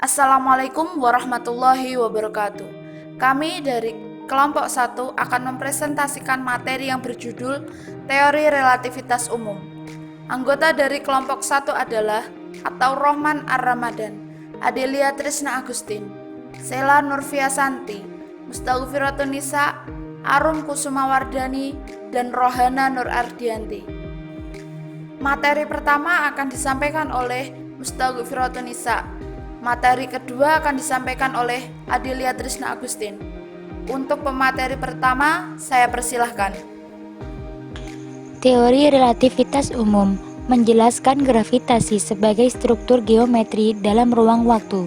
Assalamualaikum warahmatullahi wabarakatuh. Kami dari kelompok 1 akan mempresentasikan materi yang berjudul Teori Relativitas Umum. Anggota dari kelompok 1 adalah Ataur Rohman Ar-Ramadan, Adelia Trisna Agustin, Sela Nurfiasanti, Mustaghfiratun Nisa, Arum Kusuma Wardani, dan Rohana Nur Ardianti. Materi pertama akan disampaikan oleh Mustaghfiratun Nisa. Materi kedua akan disampaikan oleh Adelia Trisna Agustin. Untuk pemateri pertama, saya persilahkan. Teori relativitas umum menjelaskan gravitasi sebagai struktur geometri dalam ruang waktu.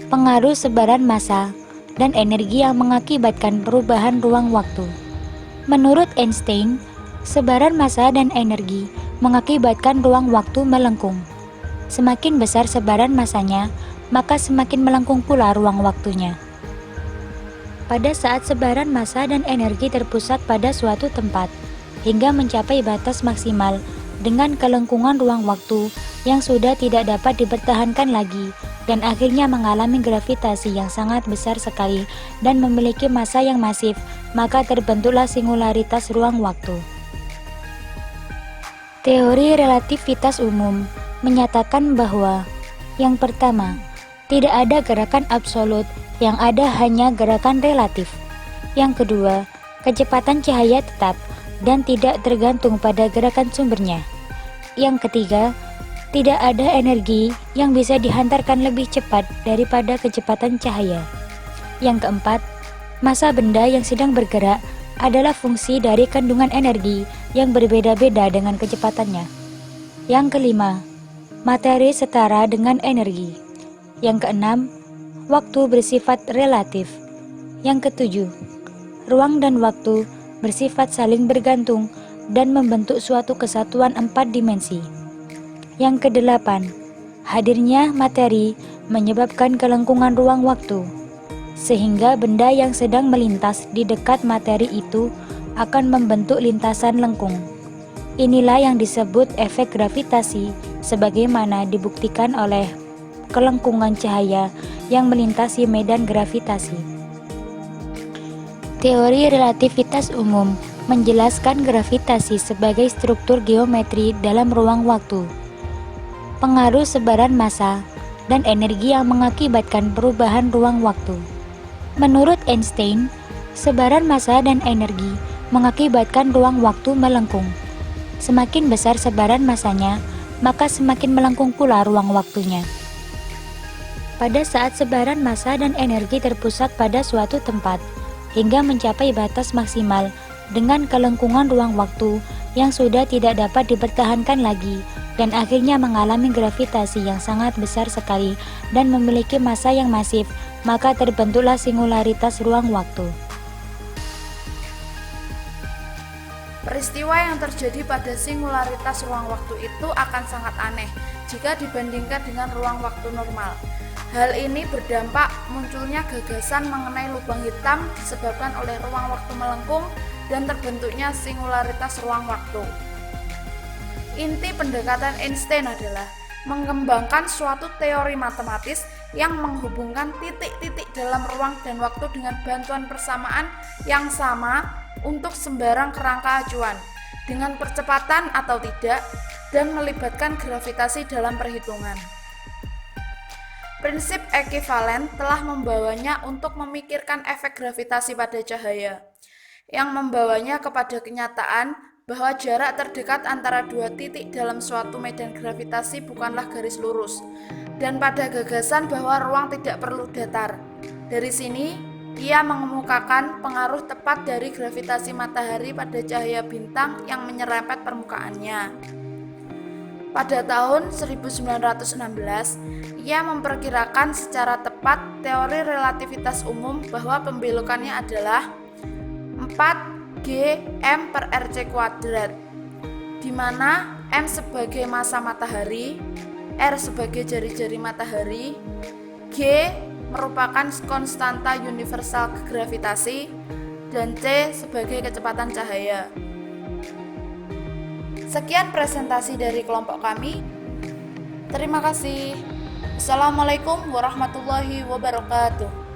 Pengaruh sebaran massa dan energi yang mengakibatkan perubahan ruang waktu. Menurut Einstein, sebaran massa dan energi mengakibatkan ruang waktu melengkung. Semakin besar sebaran massanya, maka semakin melengkung pula ruang waktunya. Pada saat sebaran massa dan energi terpusat pada suatu tempat, hingga mencapai batas maksimal dengan kelengkungan ruang waktu yang sudah tidak dapat dipertahankan lagi, dan akhirnya mengalami gravitasi yang sangat besar sekali dan memiliki massa yang masif, maka terbentuklah singularitas ruang waktu. Teori relativitas umum menyatakan bahwa yang pertama, tidak ada gerakan absolut, yang ada hanya gerakan relatif. Yang kedua, kecepatan cahaya tetap dan tidak tergantung pada gerakan sumbernya. Yang ketiga, tidak ada energi yang bisa dihantarkan lebih cepat daripada kecepatan cahaya. Yang keempat, massa benda yang sedang bergerak adalah fungsi dari kandungan energi yang berbeda-beda dengan kecepatannya. Yang kelima, materi setara dengan energi. Yang keenam, waktu bersifat relatif. Yang ketujuh, ruang dan waktu bersifat saling bergantung dan membentuk suatu kesatuan 4 dimensi. Yang kedelapan, hadirnya materi menyebabkan kelengkungan ruang waktu, sehingga benda yang sedang melintas di dekat materi itu akan membentuk lintasan lengkung. Inilah yang disebut efek gravitasi, sebagaimana dibuktikan oleh kelengkungan cahaya yang melintasi medan gravitasi. Teori relativitas umum menjelaskan gravitasi sebagai struktur geometri dalam ruang waktu. Pengaruh sebaran massa dan energi yang mengakibatkan perubahan ruang waktu. Menurut Einstein, sebaran massa dan energi mengakibatkan ruang waktu melengkung. Semakin besar sebaran massanya, maka semakin melengkung pula ruang waktunya. Pada saat sebaran massa dan energi terpusat pada suatu tempat, hingga mencapai batas maksimal dengan kelengkungan ruang waktu yang sudah tidak dapat dipertahankan lagi, dan akhirnya mengalami gravitasi yang sangat besar sekali dan memiliki massa yang masif, maka terbentuklah singularitas ruang waktu. Peristiwa yang terjadi pada singularitas ruang waktu itu akan sangat aneh jika dibandingkan dengan ruang waktu normal. Hal ini berdampak munculnya gagasan mengenai lubang hitam disebabkan oleh ruang waktu melengkung dan terbentuknya singularitas ruang waktu. Inti pendekatan Einstein adalah mengembangkan suatu teori matematis yang menghubungkan titik-titik dalam ruang dan waktu dengan bantuan persamaan yang sama untuk sembarang kerangka acuan, dengan percepatan atau tidak, dan melibatkan gravitasi dalam perhitungan. Prinsip ekivalen telah membawanya untuk memikirkan efek gravitasi pada cahaya, yang membawanya kepada kenyataan bahwa jarak terdekat antara dua titik dalam suatu medan gravitasi bukanlah garis lurus, dan pada gagasan bahwa ruang tidak perlu datar. Dari sini, ia mengemukakan pengaruh tepat dari gravitasi matahari pada cahaya bintang yang menyerempet permukaannya. Pada tahun 1916, ia memperkirakan secara tepat teori relativitas umum bahwa pembelokannya adalah 4G/m/rc², di mana m sebagai massa matahari, r sebagai jari-jari matahari, g merupakan konstanta universal gravitasi, dan c sebagai kecepatan cahaya. Sekian presentasi dari kelompok kami. Terima kasih. Assalamualaikum warahmatullahi wabarakatuh.